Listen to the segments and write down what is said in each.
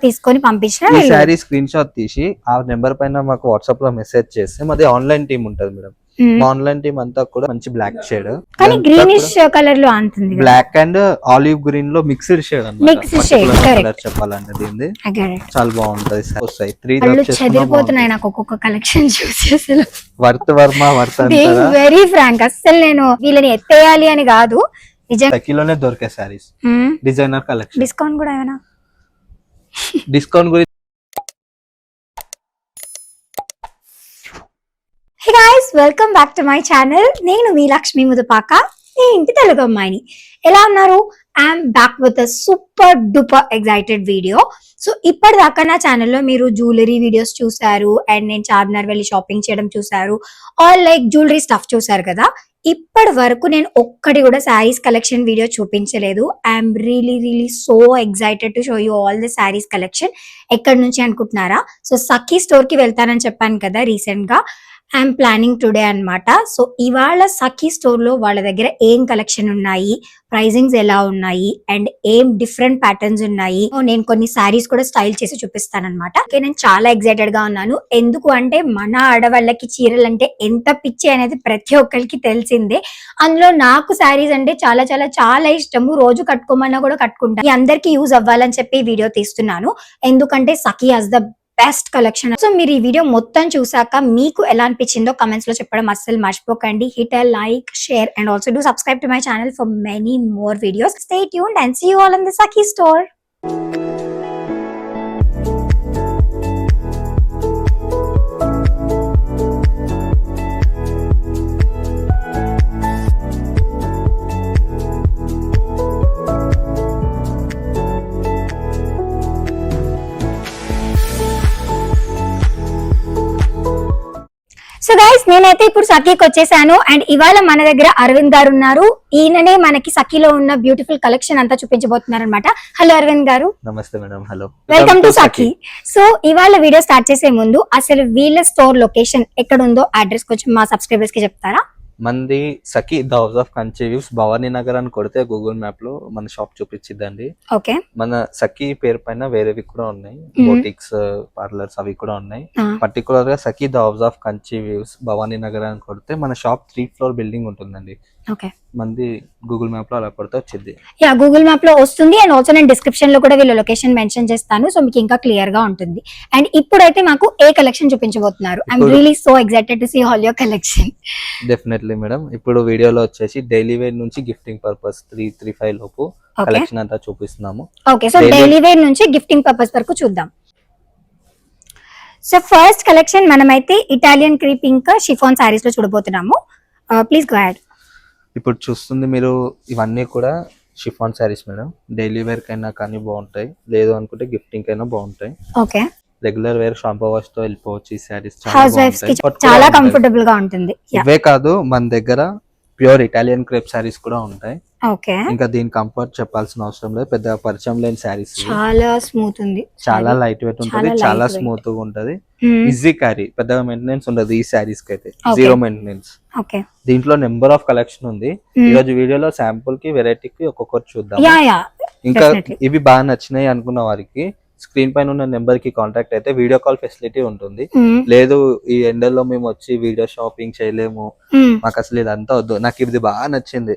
తీసుకొని పంపించిన ఈ శారీ స్క్రీన్ షాట్ తీసి ఆ నెంబర్ పైన మాకు వాట్సాప్ లో మెసేజ్ చేస్తే మాది ఆన్లైన్ టీమ్ ఉంటది మేడం. ఆన్లైన్ టీమ్ అంతా కూడా మంచి బ్లాక్ షేడ్, కానీ గ్రీనిష్ కలర్ లో అంటుంది, బ్లాక్ అండ్ ఆలివ్ గ్రీన్ లో మిక్స్డ్ షేడ్ అన్నమాట చెప్పాలంటే దీన్ని చాలా బాగుంటది. వస్తాయి 3 చదిరిపోతున్నాయి నాకు ఒక్కొక్క కలెక్షన్ చూసి. అసలు వర్త్ వెరీ ఫ్రాంక్, అసలు నేను వీళ్ళని ఎత్తేయాలి అని కాదు, కిలోనే దొరికే సారీస్, డిజైనర్ కలెక్షన్. డిస్కౌంట్ కూడా ఏమైనా డిస్కౌంట్ గురించి. Hey guys, welcome back to my channel. నేను మీ లక్ష్మి ముదుపాక, మీ ఇంటి తెలుగు అమ్మాయిని. ఎలా ఉన్నారు? I'm back with a super duper excited video. So ఇప్పటిదాకా నా ఛానల్లో మీరు జ్యువెలరీ వీడియోస్ చూసారు, అండ్ నేను చార్మినార్ వెళ్ళి షాపింగ్ చేయడం చూసారు, ఆల్ లైక్ జ్యువెలరీ స్టఫ్ చూసారు కదా. ఇప్పటి వరకు నేను ఒక్కటి కూడా శారీస్ కలెక్షన్ వీడియో చూపించలేదు. I'm really so excited to show you all the saris collection. ఎక్కడి నుంచి అనుకుంటున్నారా? సో సఖీ స్టోర్ కి వెళ్తానని చెప్పాను కదా రీసెంట్ గా. ఐఎమ్ ప్లానింగ్ టుడే అన్నమాట. సో ఇవాళ సఖీ స్టోర్ లో వాళ్ళ దగ్గర ఏం కలెక్షన్ ఉన్నాయి, ప్రైజింగ్స్ ఎలా ఉన్నాయి, అండ్ ఏం డిఫరెంట్ ప్యాటర్న్స్ ఉన్నాయి, నేను కొన్ని శారీస్ కూడా స్టైల్ చేసి చూపిస్తాను అనమాట. నేను చాలా ఎక్సైటెడ్ గా ఉన్నాను. ఎందుకు అంటే మన ఆడవాళ్ళకి చీరలు అంటే ఎంత పిచ్చి అనేది ప్రతి ఒక్కరికి తెలిసిందే. అందులో నాకు శారీస్ అంటే చాలా చాలా చాలా ఇష్టము. రోజు కట్టుకోమన్నా కూడా కట్టుకుంటాను. అందరికి యూజ్ అవ్వాలని చెప్పి వీడియో తీస్తున్నాను, ఎందుకంటే Sakhi has the best collection. So మీరు ఈ వీడియో మొత్తం చూసాక మీకు ఎలా అనిపించిందో కమెంట్స్ లో చెప్పడం అస్సలు మర్చిపోకండి. Hit a like, share and also do subscribe to my channel for many more videos. Stay tuned and see you all in the Sakhi store. So guys, నేనైతే ఇప్పుడు సఖీకి వచ్చేసాను, అండ్ ఇవాళ మన దగ్గర అరవింద్ గారు ఉన్నారు. ఈయననే మనకి సఖీలో ఉన్న బ్యూటిఫుల్ కలెక్షన్ అంతా చూపించబోతున్నారు అనమాట. హలో అరవింద్ గారు. నమస్తే madam. Hello, welcome to Sakhi. So ఇవాళ వీడియో స్టార్ట్ చేసే ముందు అసలు వీళ్ళ స్టోర్ లొకేషన్ ఎక్కడ ఉందో అడ్రస్ కొంచెం మా సబ్స్క్రైబర్స్ కి చెప్తారా? మంది Sakhi the house of Kanchi weaves, Bhavani Nagar అని కొడితే గూగుల్ మ్యాప్ లో మన షాప్ చూపించిద్దండి. ఓకే. మన సఖీ పేరు పైన వేరేవి కూడా ఉన్నాయి, బోటిక్స్, పార్లర్స్ అవి కూడా ఉన్నాయి. పర్టికులర్ గా Sakhi the house of Kanchi weaves, Bhavani Nagar అని కొడితే మన షాప్ 3th ఫ్లోర్ బిల్డింగ్ ఉంటుందండి. ఓకే. మంది గూగుల్ మ్యాప్ లో అలా కొడితే వచ్చింది. యా, గూగుల్ మ్యాప్ లో వస్తుంది, అండ్ ఆల్సో నేను డిస్క్రిప్షన్ లో కూడా వీళ్ళ లొకేషన్ మెన్షన్ చేస్తాను, సో మీకు ఇంకా క్లియర్ గా ఉంటుంది. అండ్ ఇప్పుడైతే మాకు ఏ కలెక్షన్ చూపించబోతున్నారు? I'm really so excited to see all your collection. Definitely madam. ఇప్పుడు వీడియోలో వచ్చేసి డైలీ వేర్ నుంచి గిఫ్టింగ్ పర్పస్ 335 లోపు కలెక్షన్ అంతా చూపిస్తున్నాము. ఓకే, సో డైలీ వేర్ నుంచి గిఫ్టింగ్ పర్పస్ వరకు చూద్దాం. సో ఫస్ట్ కలెక్షన్ మనమైతే ఇటాలియన్ క్రీపింగ్ షిఫాన్ సారీస్ లో చూడబోతున్నాము. Please go ahead. ఇప్పుడు చూస్తుంది మీరు ఇవన్నీ కూడా chiffon sarees madam. Daily wear కైనా కానీ బాగుంటాయి, లేదు అనుకుంటే గిఫ్టింగ్ కైనా బాగుంటాయి. Okay. Regular wear shampoo wash తో వెళ్ళిపోవచ్చు. ఈ శారీస్ చాలా కంఫర్టబుల్ గా ఉంటుంది. ఇవే కాదు, మన దగ్గర ప్యూర్ ఇటాలియన్ క్రేప్ శారీస్ కూడా ఉంటాయి. ఓకే. ఇంకా దీని కంఫర్ట్ చెప్పాల్సిన అవసరం లేదు, పెద్ద పరిచయం లేని శారీస్. చాలా స్మూత్ ఉంది, చాలా లైట్ వెయిట్ ఉంటుంది, చాలా స్మూత్ గా ఉంటది, ఈజీ క్యారీ, పెద్దగా మెయింటెనెన్స్ ఉండదు ఈ శారీస్ కి అయితే, జీరో మెయింటెనెన్స్. ఓకే. దీంట్లో నెంబర్ ఆఫ్ కలెక్షన్ ఉంది. ఈ రోజు వీడియోలో శాంపుల్ కి వెరైటీకి ఒక్కొక్కటి చూద్దాం. ఇంకా ఇవి బాగా నచ్చినాయి అనుకున్న వారికి స్క్రీన్ పైన ఉన్న నెంబర్ కి కాంటాక్ట్ అయితే వీడియో కాల్ ఫెసిలిటీ ఉంటుంది. లేదు ఈ ఎండల్లో మేము వచ్చి వీడియో షాపింగ్ చేయలేము, మాకు అసలు ఇదంతా వద్దు, నాకు ఇది బాగా నచ్చింది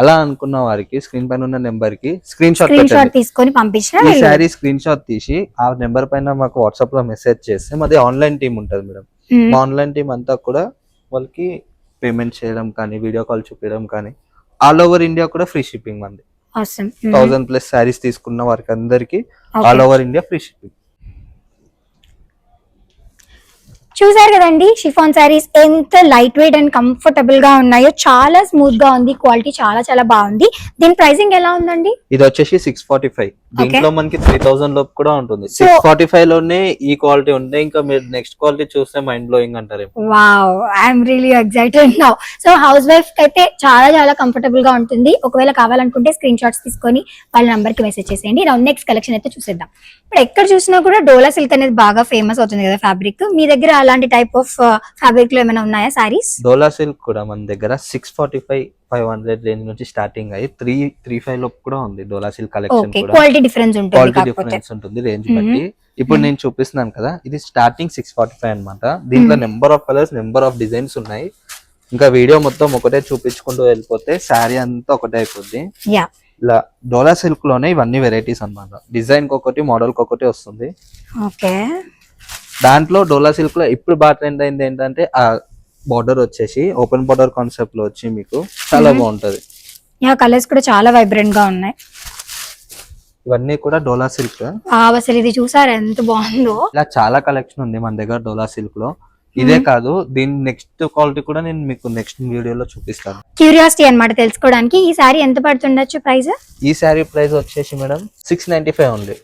అలా అనుకున్న వారికి స్క్రీన్ పైన ఉన్న నెంబర్ కి స్క్రీన్ షాట్ తీసుకొని పంపించిన ఈ శారీ స్క్రీన్ షాట్ తీసి ఆ నెంబర్ పైన మాకు వాట్సాప్ లో మెసేజ్ చేస్తే మాది ఆన్లైన్ టీమ్ ఉంటది మేడం. మా ఆన్లైన్ టీమ్ అంతా కూడా వాళ్ళకి పేమెంట్ చేయడం కానీ, వీడియో కాల్ చూపించడం కానీ, ఆల్ ఓవర్ ఇండియా కూడా ఫ్రీ షిప్పింగ్ మంది. 1000+ శారీస్ తీసుకున్న వారికి అందరికి all over India free shipping. చూసారు కదండి, షిఫాన్ సారీస్ ఎంత లైట్ వెయిట్ అండ్ కంఫర్టబుల్ గా ఉన్నాయో, చాలా స్మూత్ గా ఉంది, క్వాలిటీ చాలా చాలా బాగుంది. దీని ప్రైసింగ్ ఎలా ఉందండి? ఇది వచ్చేసి 645. దీంట్లో మనకి 3000 లోపు కూడా ఉంటుంది. 645 లోనే ఈ క్వాలిటీ ఉంటాయి. ఇంకా మీరు నెక్స్ట్ క్వాలిటీ చూస్తే మైండ్ బ్లోయింగ్ అంటారు. Wow, I'm really excited now. So house wife కి అయితే చాలా చాలా కంఫర్టబుల్ గా ఉంటుంది. ఒకవేళ కావాలనుకుంటే స్క్రీన్ షాట్స్ తీసుకొని వాళ్ళ నంబర్ కి మెసేజ్ చేసేయండి. నెక్స్ట్ కలెక్షన్ అయితే చూసేద్దాం. ఇప్పుడు ఎక్కడ చూసినా కూడా డోలా సిల్క్ అనేది బాగా ఫేమస్ అవుతుంది కదా ఫ్యాబ్రిక్. మీ దగ్గర అలా అలాంటి టైప్ ఆఫ్ ఫ్యాబ్రిక్ లో ఏమైనా ఉన్నాయా సారీస్? డోలా సిల్క్ కూడా మన దగ్గర 645-500 రేంజ్ నుంచి స్టార్టింగ్ అయ్యి 335 లోపు కూడా ఉంది. డోలా సిల్క్ కలెక్షన్ ఓకే, కూడా క్వాలిటీ డిఫరెన్స్ ఉంటుంది క్వాలిటీ కాకపోతే. డిఫరెన్స్ ఉంటుంది రేంజ్ బట్టి. ఇప్పుడు నేను చూపిస్తున్నాను కదా, ఇది స్టార్టింగ్ 645 అన్నమాట. దీంట్లో number of colours, number of designs ఉన్నాయి. ఇంకా వీడియో మొత్తం ఒకటే చూపించుకుంటూ వెళ్ళిపోతే శారీ అంతా ఒకటే అయిపోద్ది. యా, ఇలా డోలా సిల్క్ లోనే ఇవన్నీ వెరైటీస్ అన్నమాట. డిజైన్ ఒకటి, మోడల్ ఒకటి వస్తుంది. ఓకే. దాంట్లో డోలా సిల్క్ లో ఇప్పుడు బాగా ట్రెండ్ అయింది ఏంటంటే ఆ బార్డర్ వచ్చేసి ఓపెన్ బార్డర్ కాన్సెప్ట్ లో వచ్చి మీకు చాలా బాగుంటది. యా, కలర్స్ కూడా చాలా వైబ్రెంట్ గా ఉన్నాయి. ఇవన్నీ కూడా డోలా సిల్క్. అసలు ఇది చూసారా ఎంత బాగుందో. ఇలా చాలా కలెక్షన్ ఉంది మన దగ్గర డోలా సిల్క్ లో. ఇదే కాదు, దీని నెక్స్ట్ క్వాలిటీ కూడా నేను మీకు నెక్స్ట్ వీడియోలో చూపిస్తాను. క్యూరియాసిటీ అన్నమాట తెలుసుకోవడానికి. ఈ సారీ ఎంత పడుతుండొచ్చు ప్రైస్? ఈ సారీ ప్రైస్ వచ్చేసి మేడం 695 ఉంది.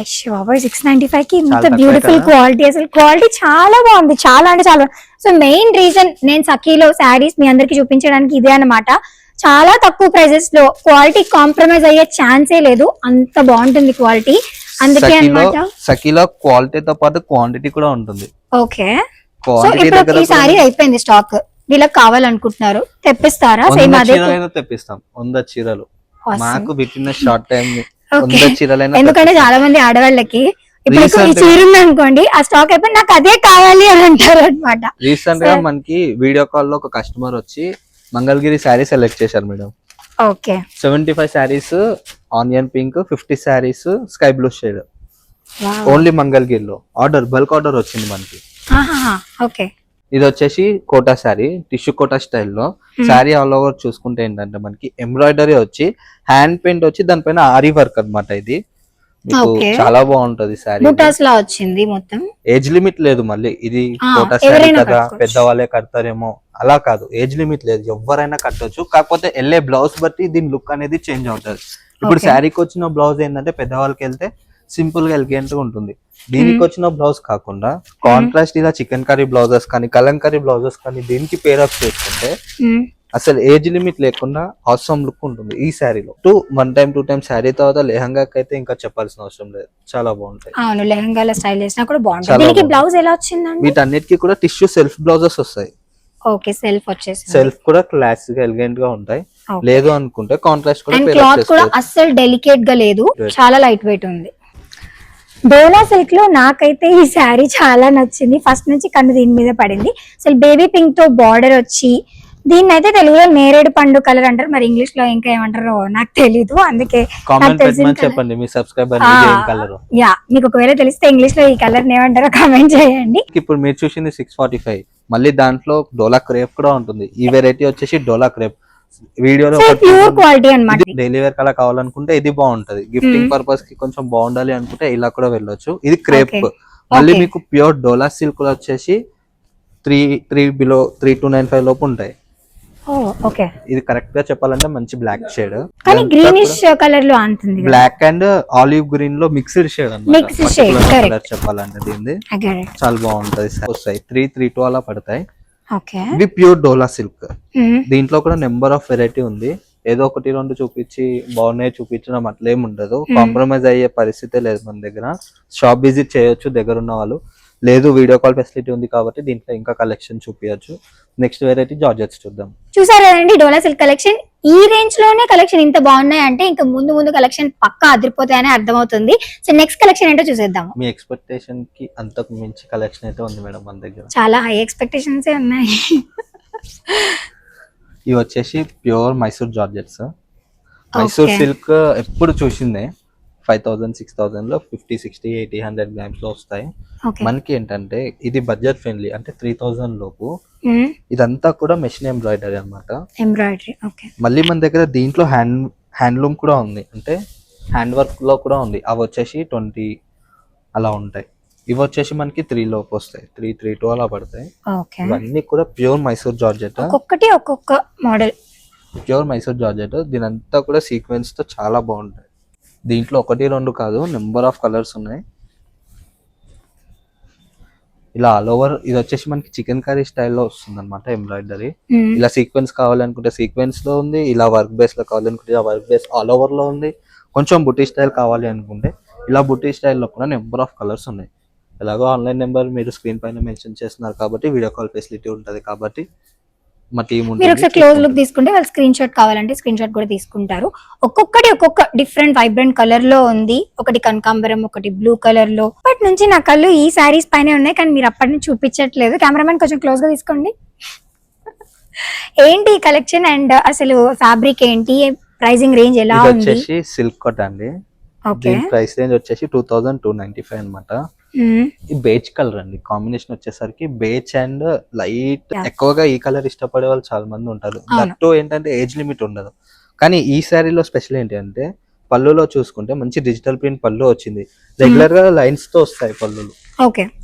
అయ్యో బాబాయ్, 695 కి ఇంత చాలా బ్యూటిఫుల్ తక్కువ క్వాలిటీ. అసలు క్వాలిటీ చాలా బాగుంది, చాలా అంటే చాలా. సో మెయిన్ రీజన్ నేను సఖీలో శారీస్ మీ అందరికి చూపించడానికి ఇదే అన్నమాట. చాలా తక్కువ ప్రైజెస్ లో క్వాలిటీ కాంప్రమైజ్ అయ్యే ఛాన్సే లేదు, అంత బాగుంటుంది క్వాలిటీ. అందుకే అన్నమాట. సఖీలో క్వాలిటీతో పాటు క్వాంటిటీ కూడా ఉంటుంది. ఓకే, సో క్వాంటిటీ ఇప్పుడు దగ్గర ఈ సారీ అయిపోయింది స్టాక్. వీళ్ళకి కావాలనుకుంటున్నారు, తెప్పిస్తారా? 100 సేమ్ అదే చీరలైనా తెప్పిస్తాం. 100 చీరలు మాకు with in short time. Okay, 100 చీరలైనా ఎందుకంటే చాలా మంది ఆడవాళ్ళకి ఇప్పుడు ఈ Recent చీర ఉంది అనుకోండి, ఆ స్టాక్ అయిపోయి నాకు అదే కావాలి అని అంటారు అనమాట. రీసెంట్ గా మనకి వీడియో కాల్ లో ఒక కస్టమర్ వచ్చి మంగళగిరి శారీ సెలెక్ట్ చేశారు madam. Okay, 75 saris onion pink, 50 saris sky blue shade. Only మంగళగిరిలో ఆర్డర్, బల్క్ ఆర్డర్ వచ్చింది మనకి. ఓకే. ఇది వచ్చేసి కోటా శారీ, టిష్యూ కోటా స్టైల్లో. శారీ ఆల్ ఓవర్ చూసుకుంటే ఏంటంటే మనకి ఎంబ్రాయిడరీ వచ్చి, హ్యాండ్ పెయింట్ వచ్చి, దానిపైన ఆరీ వర్క్ అన్నమాట. ఇది మీకు Okay. చాలా బాగుంటది శారీ. బుటాస్ లా వచ్చింది మొత్తం. ఏజ్ లిమిట్ లేదు మళ్ళీ. ఇది కోటా శారీ ఎవరైనా కదా, కట్టుకోవచ్చు. పెద్దవాళ్ళే కడతారేమో, అలా కాదు. ఏజ్ లిమిట్ లేదు, ఎవరైనా కట్టొచ్చు. కాకపోతే వెళ్ళే బ్లౌజ్ బట్టి దీని లుక్ అనేది చేంజ్ అవుతుంది. ఇప్పుడు Okay. శారీకి వచ్చిన బ్లౌజ్ ఏంటంటే పెద్దవాళ్ళకి వెళ్తే సింపుల్ గా ఎలిగెంట్ గా ఉంటుంది. దీనికి వచ్చిన బ్లౌజ్ కాకుండా కాంట్రాస్ట్ ఇలా చికెన్ కర్రీ బ్లౌజెస్ కానీ, కలంకరీ బ్లౌజెస్ కానీ దీనికి పేరప్ చేసుకుంటే అసలు ఏజ్ లిమిట్ లేకుండా ఆసమ్ లుక్ ఉంటుంది ఈ శారీలో. 1 టైం 2 టైం శారీ తర్వాత లెహంగాకి అయితే ఇంకా చెప్పాల్సిన అవసరం లేదు, చాలా బాగుంటాయి. అవును, లెహంగాల స్టైల్ చేసినా కూడా బాగుంటుంది. చాలా దీనికి బాగుంది. బ్లౌజ్ ఎలా వచ్చిందండి? వీటన్నిటికీ కూడా టిష్యూ సెల్ఫ్ బ్లౌజెస్ వస్తాయి. ఓకే, సెల్ఫ్ వచ్చేసింది. సెల్ఫ్ కూడా క్లాసిక్ గా ఎలిగెంట్ గా ఉంటాయి. Okay. లేదు అనుకుంటే కాంట్రాస్ట్ కూడా అండ్ pair up క్లాత్ కూడా చేసుకోవచ్చు. అస్సలు డెలికేట్ గా లేదు, Right. చాలా లైట్ వెయిట్ ఉంది. డోలా సిల్క్ లో నాకైతే ఈ శారీ చాలా నచ్చింది. ఫస్ట్ నుంచి కన్ను దీని మీద పడింది. అసలు బేబీ పింక్ తో బార్డర్ వచ్చి, దీన్ని అయితే తెలుగులో నేరేడు పండు కలర్ అంటారు, మరి ఇంగ్లీష్ లో ఇంకా ఏమంటారో నాకు తెలీదు. అందుకే కామెంట్ పెట్టమని చెప్పండి మీ సబ్స్క్రైబర్ ఏం కలర్. యా, మీకు ఒకవేళ తెలిస్తే ఇంగ్లీష్ లో ఈ కలర్ ఏమంటారో కామెంట్ చేయండి. ఇప్పుడు మీరు చూసింది 645. మళ్ళీ దాంట్లో డోలా క్రేప్ కూడా ఉంటుంది. ఈ వెరైటీ వచ్చేసి డోలా క్రేప్. వీడియోలో ప్యూర్ క్వాలిటీ అన్నమాట. డైలీ వేర్ కలా కావాలనుకుంటే ఇది బాగుంటది. గిఫ్టింగ్ పర్పస్ కి కొంచెం బాగుండాలి అనుకుంటే ఇలా కూడా వెళ్ళొచ్చు. ఇది క్రేప్. Okay. మళ్ళీ Okay. మీకు ప్యూర్ డోలా సిల్క్ వచ్చేసి 3295 లోపు ఉంటాయి. ఓకే, ఇది కరెక్ట్ గా చెప్పాలంటే మంచి బ్లాక్ షేడ్, కానీ గ్రీనిష్ కలర్ లో అంతుంది. బ్లాక్ అండ్ ఆలివ్ గ్రీన్ లో mixed shade Mixed shade, correct. చెప్పాలంటే దీనిది చాలా బాగుంటది. వస్తాయి 332 అలా పడతాయి. ఓకే, ఇది ప్యూర్ డోలా సిల్క్. దీంట్లో కూడా నెంబర్ ఆఫ్ వెరైటీ ఉంది. ఏదో 1-2 చూపించి బాగున్నాయి చూపించడం అట్లేం ఉండదు. కాంప్రమైజ్ అయ్యే పరిస్థితే లేదు మన దగ్గర. షాప్ విజిట్ చేయొచ్చు దగ్గర ఉన్న వాళ్ళు. లేదు, వీడియో కాల్ ఫెసిలిటీ ఉంది కాబట్టి దీంట్లో ఇంకా కలెక్షన్ చూపించచ్చు. నెక్స్ట్ వెరైటీ జార్జెట్స్ చూద్దాం. చూసారు కదండి డోలా సిల్క్ కలెక్షన్. ఈ రేంజ్ లోనే కలెక్షన్ ఇంత బాగున్నాయి అంటే ఇంకా ముందు ముందు కలెక్షన్ పక్కా అదిరిపోతాయని అర్థమవుతుంది. సో నెక్స్ట్ కలెక్షన్ ఏంటో చూసేద్దాం. మీ ఎక్స్పెక్టేషన్ కి అంతకు మించి కలెక్షన్ అయితే ఉంది మేడం మన దగ్గర. చాలా హై ఎక్స్పెక్టేషన్స్ ఉన్నాయి. ఇవి వచ్చేసి pure Mysore georgettes. Mysore silk ఎప్పుడు చూసిందే 5000, 6000 లో 50, 60, 80, 100 గ్రామ్స్ లో వస్తాయి. మనకి ఏంటంటే ఇది బడ్జెట్ ఫ్రెండ్లీ, అంటే 3000 లోపు. ఇదంతా కూడా మెషిన్ ఎంబ్రాయిడరీ అన్నమాట. ఎంబ్రాయిడరీ. ఓకే, మళ్ళీ మన దగ్గర దీంట్లో హ్యాండ్లూమ్ కూడా ఉంది, అంటే హ్యాండ్ వర్క్ లో కూడా ఉంది. అవి వచ్చేసి 20 అలా ఉంటాయి. ఇవి వచ్చేసి మనకి 3 లోపు వస్తాయి, 332 అలా పడతాయి. ఓకే, ఇవన్నీ కూడా ప్యూర్ మైసూర్ జార్జెట్. ఒక్కొక్కటి ఒక్కొక్క మోడల్. Pure Mysore georgette. దీని అంతా కూడా సీక్వెన్స్ తో చాలా బాగుంటాయి. దీంట్లో 1-2 కాదు, నెంబర్ ఆఫ్ కలర్స్ ఉన్నాయి. ఇలా ఆల్ ఓవర్. ఇది వచ్చేసి మనకి చికెన్ కర్రీ స్టైల్లో వస్తుంది అనమాట ఎంబ్రాయిడరీ. ఇలా సీక్వెన్స్ కావాలనుకుంటే సీక్వెన్స్ లో ఉంది, ఇలా వర్క్ బేస్ లో కావాలనుకుంటే ఇలా వర్క్ బేస్ ఆల్ ఓవర్ లో ఉంది. కొంచెం బుటీ స్టైల్ కావాలి అనుకుంటే ఇలా బుటీ స్టైల్లో కూడా నెంబర్ ఆఫ్ కలర్స్ ఉన్నాయి. ఎలాగో ఆన్లైన్ నెంబర్ మీరు స్క్రీన్ పైన మెన్షన్ చేస్తున్నారు కాబట్టి వీడియో కాల్ ఫెసిలిటీ ఉంటుంది కాబట్టి మా టీం మీరు ఒకసారి క్లోజ్ లుక్ తీసుకుంటే వాళ్ళు స్క్రీన్ షాట్ కావాలంటే స్క్రీన్ షాట్ కూడా తీసుకుంటారు. ఒక్కొక్కటి ఒక్కొక్క డిఫరెంట్ వైబ్రెంట్ కలర్ లో ఉంది. ఒకటి కనకాంబరం, ఒకటి బ్లూ కలర్ లో. అప్పటి నుంచి నా కళ్ళు ఈ శారీస్ పైన ఉన్నాయి, కానీ మీరు అప్పటి నుంచి చూపించట్లేదు. కెమెరామెన్ కొంచెం క్లోజ్ గా తీసుకోండి. ఏంటి కలెక్షన్ అండ్ అసలు ఫ్యాబ్రిక్ ఏంటి, ప్రైసింగ్ రేంజ్ ఎలా ఉంది? వచ్చేసి సిల్క్ కాటన్ అండి. దీని ప్రైస్ రేంజ్ వచ్చేసి 2295 అన్నమాట. ఈ బేజ్ కలర్ అండి, కాంబినేషన్ వచ్చేసరికి బేజ్ అండ్ లైట్. ఎక్కువగా ఈ కలర్ ఇష్టపడే వాళ్ళు చాలా మంది ఉంటారు. దట్టు ఏంటంటే ఏజ్ లిమిట్ ఉండదు. కానీ ఈ శారీలో స్పెషల్ ఏంటి అంటే పళ్ళులో చూసుకుంటే మంచి డిజిటల్ ప్రింట్ పళ్ళు వచ్చింది. రెగ్యులర్ గా లైన్స్ తో వస్తాయి పళ్ళులు,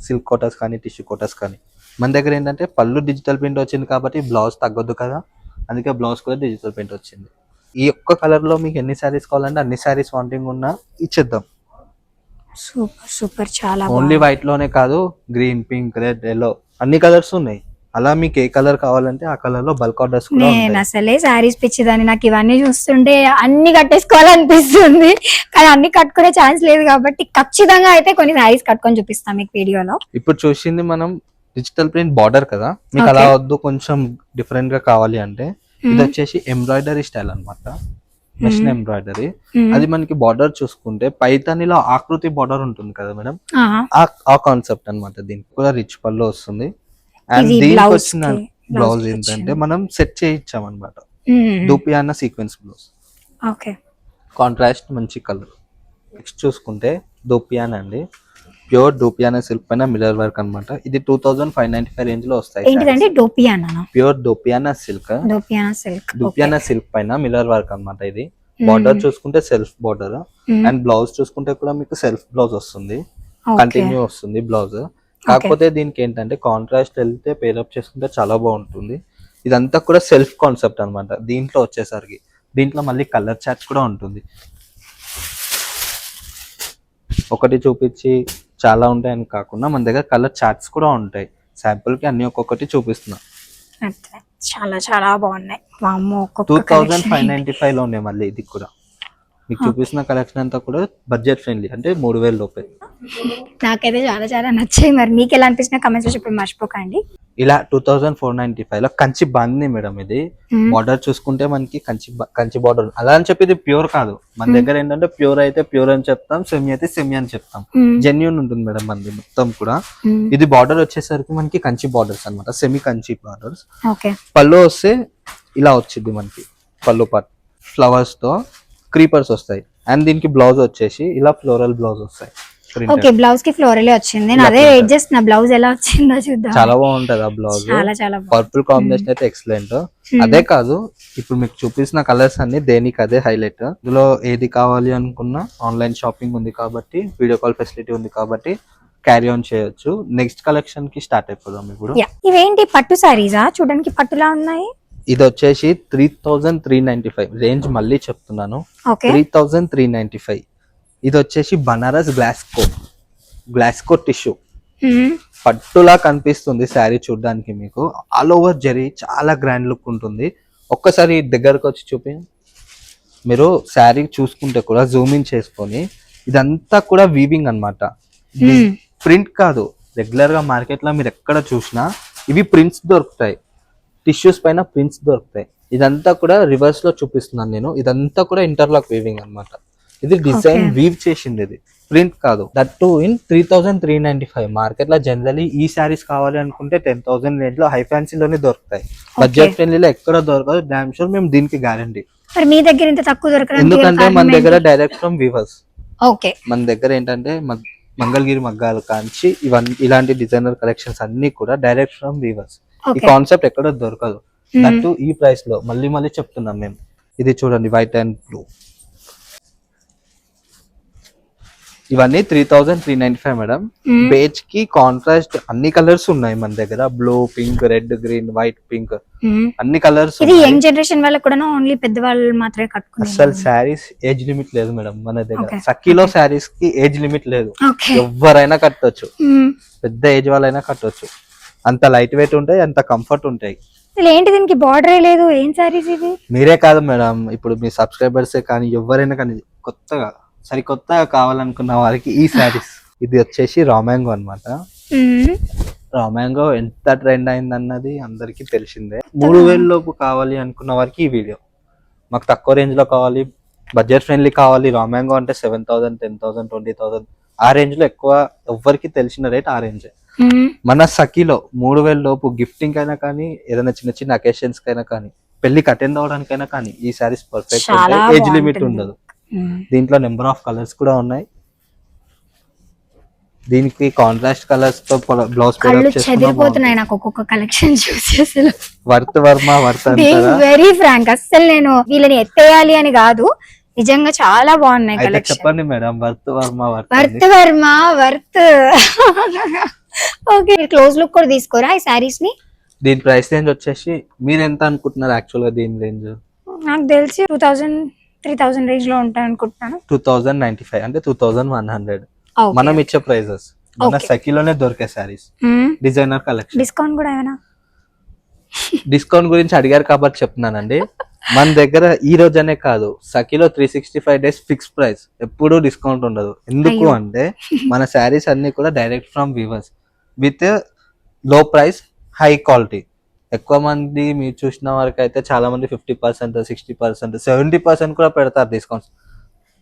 సిల్క్ కోటాస్ కానీ టిష్యూ కోటాస్ కానీ. మన దగ్గర ఏంటంటే పళ్ళు డిజిటల్ ప్రింట్ వచ్చింది కాబట్టి బ్లౌజ్ తగ్గొద్దు కదా, అందుకే బ్లౌజ్ కూడా డిజిటల్ ప్రింట్ వచ్చింది. ఈ ఒక్క కలర్ లో మీకు ఎన్ని శారీస్ కావాలంటే అన్ని శారీస్ వాంటింగ్ ఉన్నా ఇచ్చేద్దాం. సూపర్ సూపర్, చాలా ఓన్లీ వైట్ లోనే కాదు, గ్రీన్, పింక్, రెడ్, ఎల్లో అన్ని కలర్స్ ఉన్నాయి. అలా మీకు ఏ కలర్ కావాలంటే ఆ కలర్ లో బల్క్ ఆర్డర్స్ కూడా ఉంటాయి. నేను అసలే శారీస్ పిచ్చిదాన్ని, నాకు ఇవన్నీ చూస్తుంటే అన్ని కట్టేసుకోవాలనిపిస్తుంది, కానీ అన్ని కట్టుకునే ఛాన్స్ లేదు కాబట్టి ఖచ్చితంగా అయితే కొన్ని శారీస్ కట్టుకొని చూపిస్తాం మీకు వీడియోలో. ఇప్పుడు చూసింది మనం డిజిటల్ ప్రింట్ బార్డర్ కదా, మీకు అలా వద్దు కొంచెం డిఫరెంట్ గా కావాలి అంటే ఇది వచ్చేసి ఎంబ్రాయిడరీ స్టైల్ అన్నమాట. Machine embroidery. అది మనకి బార్డర్ చూసుకుంటే పైతానిలో ఆకృతి బార్డర్ ఉంటుంది కదా మేడం, ఆ కాన్సెప్ట్ అన్నమాట. దీనికి కూడా రిచ్ పళ్ళు వస్తుంది. అండ్ దీనికి వచ్చిన బ్లౌజ్ ఏంటంటే మనం సెట్ చేయించాం అనమాట, దూపియానా సీక్వెన్స్ బ్లౌజ్. కాంట్రాస్ట్ మంచి కలర్. నెక్స్ట్ చూసుకుంటే దూపియానా అండి, ప్యూర్ డోపియానా సిల్క్ పైన మిర్రర్ వర్క్ అన్నమాట. ఇది 2595 రేంజ్ లో వస్తాయి. ఏంటిదంటే dupion? Pure dupion silk. Dupion silk పైన మిర్రర్ వర్క్ అన్నమాట. ఇది బార్డర్ చూసుకుంటే సెల్ఫ్ బార్డర్, అండ్ బ్లౌజ్ చూసుకుంటే కూడా మీకు సెల్ఫ్ బ్లౌజ్ వస్తుంది, కంటిన్యూ వస్తుంది బ్లౌజ్. కాకపోతే దీనికి ఏంటంటే కాంట్రాస్ట్ వెళ్తే పేరప్ చేసుకుంటే చాలా బాగుంటుంది. ఇదంతా కూడా సెల్ఫ్ కాన్సెప్ట్ అన్నమాట. దీంట్లో వచ్చేసరికి దీంట్లో మళ్ళీ కలర్ చార్ట్ కూడా ఉంటుంది. ఒకటి చూపించి చాలా ఉంటాయని కాకుండా మన దగ్గర కలర్ చార్ట్స్ కూడా ఉంటాయి. శాంపుల్ కి అన్ని ఒక్కొక్కటి చూపిస్తున్నా. చాలా చాలా బాగున్నాయి. 2595 లో ఉన్నాయి. మళ్ళీ ఇది కూడా మీకు చూపిస్తున్న కలెక్షన్ అంతా కూడా బడ్జెట్ ఫ్రెండ్లీ, అంటే 3000 లోపే. నాకైతే చాలా చాలా నచ్చాయి. మరి మీకు ఎలా అనిపించిన కమెంట్స్ చెప్పి మర్చిపోకండి. ఇలా 2495 లో కంచి బాంది మేడం. ఇది బార్డర్ చూసుకుంటే మనకి కంచి బార్డర్. అలా అని చెప్పి ఇది ప్యూర్ కాదు. మన దగ్గర ఏంటంటే ప్యూర్ అయితే ప్యూర్ అని చెప్తాం, సెమీ అయితే సెమీ అని చెప్తాం. జెన్యూన్ ఉంటుంది మేడం మనది మొత్తం కూడా. ఇది బార్డర్ వచ్చేసరికి మనకి కంచి బార్డర్స్ అన్నమాట, సెమీ కంచి బార్డర్స్. పళ్ళు వస్తే ఇలా వచ్చింది మనకి, పళ్ళు పార్ట్ ఫ్లవర్స్ తో క్రీపర్స్ వస్తాయి. అండ్ దీనికి బ్లౌజ్ వచ్చేసి ఇలా ఫ్లోరల్ బ్లౌజ్ వస్తాయి. ఓకే, బ్లౌజ్ కి ఫ్లోరల్ వచ్చింది. అదే వెయిట్ చేస్తున్నా బ్లౌజ్ ఎలా వచ్చిందో చూద్దాం. చాలా బాగుంటది ఆ బ్లౌజ్, చాలా పర్పుల్ కాంబినేషన్ అయితే ఎక్సలెంట్. అదే కాదు, ఇప్పుడు మీకు చూపిస్తున్న కలర్స్ అన్ని దేనికి అదే హైలైట్. ఇందులో ఏది కావాలి అనుకున్నా ఆన్లైన్ షాపింగ్ ఉంది కాబట్టి, వీడియో కాల్ ఫెసిలిటీ ఉంది కాబట్టి క్యారీ ఆన్ చేయొచ్చు. నెక్స్ట్ కలెక్షన్ కి స్టార్ట్ అయిపోదాం ఇప్పుడు. ఇవేంటి పట్టు సారీసా? చూడడానికి పట్టులా ఉన్నాయి. ఇది వచ్చేసి 3395 రేంజ్. మళ్ళీ చెప్తున్నాను, 3395. ఇది వచ్చేసి బనారస్ గ్లాస్కో టిష్యూ పట్టులా కనిపిస్తుంది శారీ చూడడానికి. మీకు ఆల్ ఓవర్ జరీ చాలా గ్రాండ్ లుక్ ఉంటుంది. ఒక్కసారి దగ్గరకు వచ్చి చూపి, మీరు శారీ చూసుకుంటే కూడా జూమ్ ఇన్ చేసుకొని, ఇదంతా కూడా వీవింగ్ అన్నమాట, ప్రింట్ కాదు. రెగ్యులర్ గా మార్కెట్ లో మీరు ఎక్కడ చూసినా ఇవి ప్రింట్స్ దొరుకుతాయి, టిష్యూస్ పైన ప్రింట్స్ దొరుకుతాయి. ఇదంతా కూడా రివర్స్ లో చూపిస్తున్నాను నేను. ఇదంతా కూడా ఇంటర్లాక్ వీవింగ్ అన్నమాట. ఇది డిజైన్ వీవ్ చేసింది, ఇది ప్రింట్ కాదు. That to in 3395. మార్కెట్ లో జనరలీ ఈ శారీస్ కావాలి అనుకుంటే 10,000 రేంజ్ లో హై ఫ్యాన్సీలోనే దొరుకుతాయి. బడ్జెట్ ఫ్రెండ్లీలో ఎక్కడ దొరకదు, డామ్ షూర్. మేము దీనికి గ్యారంటీ. మీ దగ్గర ఇంత తక్కువ దొరకదు ఎందుకంటే మన దగ్గర డైరెక్ట్ ఫ్రమ్ వీవర్స్. ఓకే, మన దగ్గర ఏంటంటే మంగళగిరి మగ్గాల కాంచి ఇలాంటి డిజైనర్ కలెక్షన్స్ అన్ని కూడా డైరెక్ట్ ఫ్రమ్ వీవర్స్. ఈ కాన్సెప్ట్ ఎక్కడ దొరకదు. దట్ టు ఈ ప్రైస్ లో. మళ్ళీ చెప్తున్నాం మేము. ఇది చూడండి, వైట్ అండ్ బ్లూ. ఇవన్నీ 3395 మేడం. బేజ్ కి కాంట్రాస్ట్ అన్ని కలర్స్ ఉన్నాయి మన దగ్గర. Blue, pink, red, green, white, pink అన్ని కలర్స్. ఇది యంగ్ జనరేషన్ వాళ్ళకి కూడా ఓన్లీ పెద్దవాళ్ళు మాత్రమే కట్టుకుంటారు. అసలు శారీస్ ఏజ్ లిమిట్ లేదు మేడం మన దగ్గర. సఖీలో శారీస్ కి ఏజ్ లిమిట్ లేదు, ఎవరైనా కట్టొచ్చు, పెద్ద ఏజ్ వాళ్ళైనా కట్టొచ్చు. అంత లైట్ వెయిట్ ఉంటాయి, అంత కంఫర్ట్ ఉంటాయి. ఏంటి దీనికి బార్డర్ లేదు, ఏం సారీస్ ఇవి? మీరే కాదు మేడం, ఇప్పుడు మీ సబ్స్క్రైబర్సే కానీ ఎవరైనా కానీ సరికొత్తగా కావాలనుకున్న వారికి ఈ శారీస్ ఇది వచ్చేసి రా మ్యాంగో అనమాట. రా మ్యాంగో ఎంత ట్రెండ్ అయింది అన్నది అందరికి తెలిసిందే. 3000 లోపు కావాలి అనుకున్న వారికి ఈ వీడియో. మాకు తక్కువ రేంజ్ లో కావాలి, బడ్జెట్ ఫ్రెండ్లీ కావాలి, రా మ్యాంగో అంటే 7,000, 10,000, 20,000 ఆ రేంజ్ లో ఎక్కువ ఎవ్వరికి తెలిసిన రేట్ ఆ రేంజ్. మన సఖీలో 3000 లోపు గిఫ్టింగ్ అయినా కానీ, ఏదైనా చిన్న చిన్న అకేషన్స్ కైనా కానీ, పెళ్లికి అటెండ్ అవడానికైనా కానీ ఈ సారీస్ పర్ఫెక్ట్. ఏజ్ లిమిట్ ఉండదు. దీంట్లో నెంబర్ ఆఫ్ కలర్స్ కూడా ఉన్నాయి. దీనికి కాంట్రాస్ట్ కలర్స్ తో బ్లౌజ్ చదిరిపోతున్నాయి నాకు ఒక్కొక్క కలెక్షన్ చూసి. అసలు worth Varma worth very frank, అసలు నేను వీళ్ళని ఎత్తేయాలి అని కాదు, నిజంగా చాలా బాగున్నాయి కలెక్షన్. చెప్పండి madam, worth Varma worth okay. Close look కూడా తీసుకోరా ఈ సారీస్ ని? దీని ప్రైస్ రేంజ్ వచ్చేసి మీరు ఎంత అనుకుంటున్నారు? యాక్చువల్ గా దీని రేంజ్ నాకు తెలిసి 2,000-3,000 రేంజ్ లో ఉంటాయి అనుకుంటున్నాను. 2,095 అంటే 2,100 మనం ఇచ్చే ప్రైజెస్. మన సఖీలోనే దొరికే సారీస్, డిజైనర్ కలెక్షన్. డిస్కౌంట్ కూడా ఏమైనా? డిస్కౌంట్ గురించి అడిగారు కాబట్టి చెప్తున్నానండి. మన దగ్గర ఈ రోజనే కాదు, సఖీలో 365 days ఫిక్స్ ప్రైస్, ఎప్పుడూ డిస్కౌంట్ ఉండదు. ఎందుకు అంటే మన శారీస్ అన్ని కూడా direct from weavers with low price, high quality. ఎక్కువ మంది మీరు చూసిన వరకు అయితే చాలా మంది 50%, 60%, 70% కూడా పెడతారు డిస్కౌంట్స్.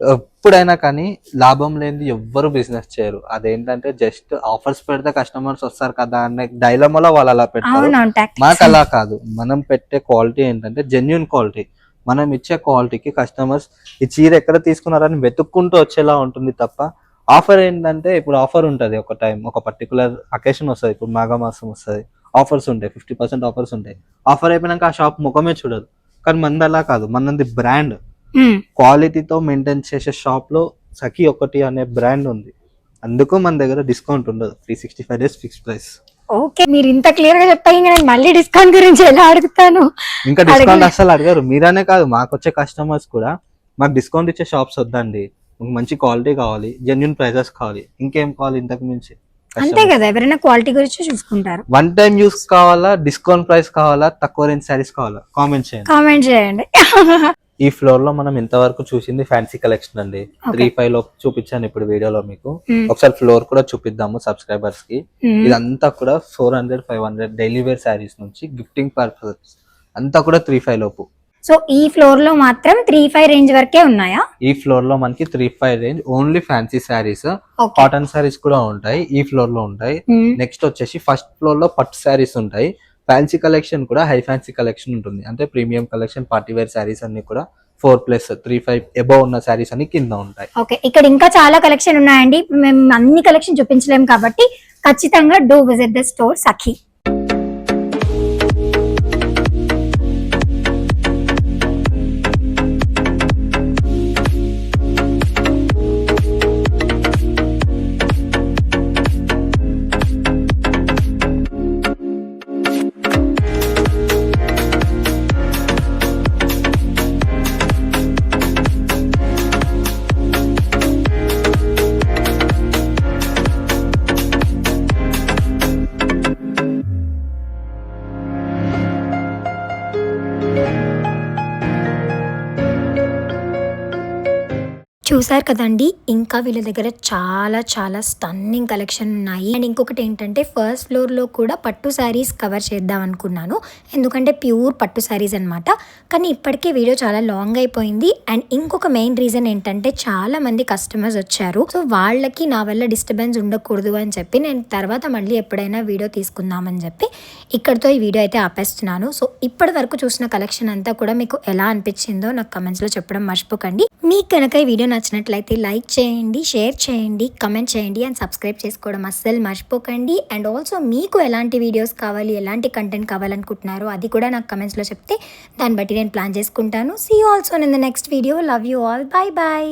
ఎప్పుడైనా కానీ లాభం లేనిది ఎవ్వరు బిజినెస్ చేయరు. అదేంటంటే జస్ట్ ఆఫర్స్ పెడితే కస్టమర్స్ వస్తారు కదా అనే డైలమాలో వాళ్ళు అలా పెడతారు. మాకు అలా కాదు. మనం పెట్టే క్వాలిటీ ఏంటంటే జెన్యున్ క్వాలిటీ. మనం ఇచ్చే క్వాలిటీకి కస్టమర్స్ ఈ చీర ఎక్కడ తీసుకున్నారని వెతుక్కుంటూ వచ్చేలా ఉంటుంది తప్ప, ఆఫర్ ఏంటంటే ఇప్పుడు ఆఫర్ ఉంటుంది, ఒక టైం ఒక పర్టికులర్ అకేషన్ వస్తుంది. ఇప్పుడు మాఘమాసం వస్తుంది, ఆఫర్స్ ఉంటాయి, 50% ఆఫర్స్ ఉంటాయి. ఆఫర్ అయిపోయినాక ఆ షాప్ ముఖమే చూడదు. కానీ మనది అలా కాదు, మనది బ్రాండ్, క్వాలిటీతో మెయింటైన్ చేసే షాప్ లో సఖీ ఒకటి అనే బ్రాండ్ ఉంది. అందుకు మన దగ్గర డిస్కౌంట్ ఉండదు. 365 days ఫిక్స్ ప్రైస్. ఓకే, మీరు ఇంత క్లియర్ గా చెప్పాయి, నేను మళ్ళీ డిస్కౌంట్ గురించి ఎలా అడుగుతాను? ఇంకా డిస్కౌంట్ అసలు అడగారు. మీరనే కాదు, మాకు వచ్చే కస్టమర్స్ కూడా మాకు డిస్కౌంట్ ఇచ్చే షాప్స్ వద్దండి, మంచి క్వాలిటీ కావాలి, జెన్యున్ ప్రైజెస్ కావాలి, ఇంకేం కావాలి ఇంతకు మించి. అంతే కదా, ఎవరైనా క్వాలిటీ గురించి చూసుకుంటారు. వన్ టైం యూస్ కావాలా, డిస్కౌంట్ ప్రైస్ కావాలా, తక్కువ రేంజ్ సారీస్ కావాలా, కామెంట్ చేయండి. ఈ ఫ్లోర్ లో మనం ఇంతవరకు చూసింది ఫ్యాన్సీ కలెక్షన్ అండి. 3-5 లో చూపించాను ఇప్పుడు వీడియోలో మీకు. ఒకసారి ఫ్లోర్ కూడా చూపిద్దాము సబ్స్క్రైబర్స్ కి. ఇదంతా కూడా 400-500 డైలీ వేర్ శారీస్ నుంచి గిఫ్టింగ్ పర్పస్ అంతా కూడా 3-5 లోపు. సో ఈ ఫ్లోర్ లో మాత్రం 3-5 రేంజ్ వరకే ఉన్నాయా? ఈ ఫ్లోర్ లో మనకి 3-5 range only fancy saris, cotton saris కూడా ఉంటాయి. ఈ ఫ్లోర్ లో ఉంటాయి. నెక్స్ట్ వచ్చేసి ఫస్ట్ ఫ్లోర్ లో పట్టు శారీస్ ఉంటాయి. ఫ్యాన్సీ కలెక్షన్ కూడా హై ఫ్యాన్సీ కలెక్షన్ ఉంటుంది. అంటే premium collection, party wear sarees అన్ని కూడా 4+3-5 అబౌవ్ ఉన్న శారీస్ అన్ని కింద ఉంటాయి. ఓకే, ఇక్కడ ఇంకా చాలా కలెక్షన్ ఉన్నాయండి. మేము అన్ని కలెక్షన్ చూపించలేము కాబట్టి ఖచ్చితంగా డూ విజిట్ ద స్టోర్ సఖీ. చూసారు కదండి, ఇంకా వీళ్ళ దగ్గర చాలా చాలా స్టన్నింగ్ కలెక్షన్ ఉన్నాయి. అండ్ ఇంకొకటి ఏంటంటే ఫస్ట్ ఫ్లోర్లో కూడా పట్టు శారీస్ కవర్ చేద్దాం అనుకున్నాను, ఎందుకంటే ప్యూర్ పట్టు శారీస్ అనమాట. కానీ ఇప్పటికే వీడియో చాలా లాంగ్ అయిపోయింది. అండ్ ఇంకొక మెయిన్ రీజన్ ఏంటంటే చాలా మంది కస్టమర్స్ వచ్చారు. సో వాళ్ళకి నా వల్ల డిస్టర్బెన్స్ ఉండకూడదు అని చెప్పి నేను తర్వాత మళ్ళీ ఎప్పుడైనా వీడియో తీసుకుందామని చెప్పి ఇక్కడితో ఈ వీడియో అయితే ఆపేస్తున్నాను. సో ఇప్పటి వరకు చూసిన కలెక్షన్ అంతా కూడా మీకు ఎలా అనిపించిందో నాకు కమెంట్స్లో చెప్పడం మర్చిపోకండి. మీకు కనుక ఈ వీడియో నచ్చినట్లయితే లైక్ చేయండి, షేర్ చేయండి, కమెంట్ చేయండి అండ్ సబ్స్క్రైబ్ చేసుకోవడం అస్సలు మర్చిపోకండి. అండ్ ఆల్సో మీకు ఎలాంటి వీడియోస్ కావాలి, ఎలాంటి కంటెంట్ కావాలనుకుంటున్నారో అది కూడా నాకు కమెంట్స్లో చెప్తే దాన్ని బట్టి నేను ప్లాన్ చేసుకుంటాను. See you also in the next video. Love you all. Bye bye.